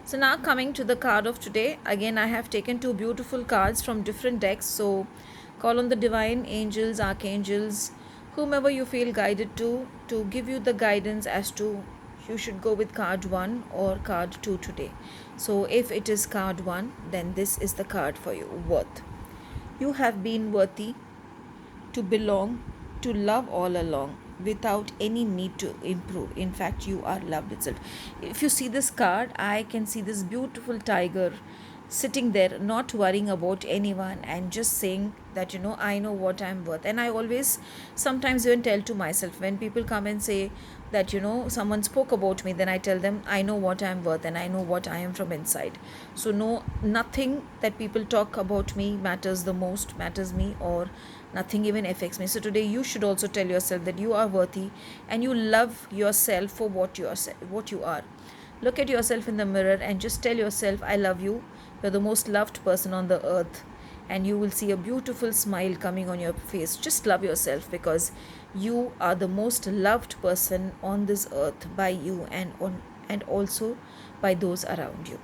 So now coming to the card of today, again I have taken two beautiful cards from different decks. So call on the divine angels, archangels, whomever you feel guided to give you the guidance as to you should go with card 1 or card 2 today. So if it is card 1, then this is the card for you. Worth. You have been worthy to belong, to love all along without any need to improve. In fact, you are loved itself. If you see this card, I can see this beautiful tiger sitting there, not worrying about anyone and just saying that, I know what I'm worth. And I always sometimes even tell to myself when people come and say that, someone spoke about me, then I tell them I know what I'm worth and I know what I am from inside. So no, nothing that people talk about me matters the most, matters me, or nothing even affects me. So today you should also tell yourself that you are worthy and you love yourself for what you are. Look at yourself in the mirror and just tell yourself, I love you. You're the most loved person on the earth. And you will see a beautiful smile coming on your face. Just love yourself because you are the most loved person on this earth by you and also by those around you.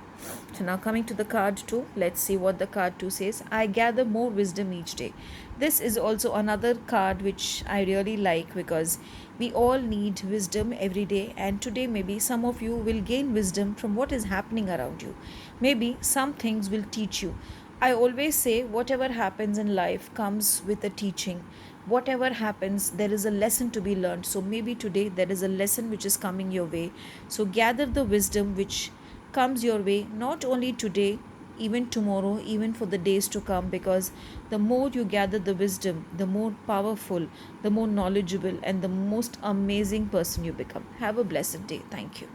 So now coming to the card 2, let's see what the card 2 says. I gather more wisdom each day. This is also another card which I really like because we all need wisdom every day, and today maybe some of you will gain wisdom from what is happening around you. Maybe some things will teach you. I always say whatever happens in life comes with a teaching. Whatever happens, there is a lesson to be learned. So maybe today there is a lesson which is coming your way. So gather the wisdom which comes your way, not only today, even tomorrow, even for the days to come, because the more you gather the wisdom, the more powerful, the more knowledgeable, and the most amazing person you become. Have a blessed day. Thank you.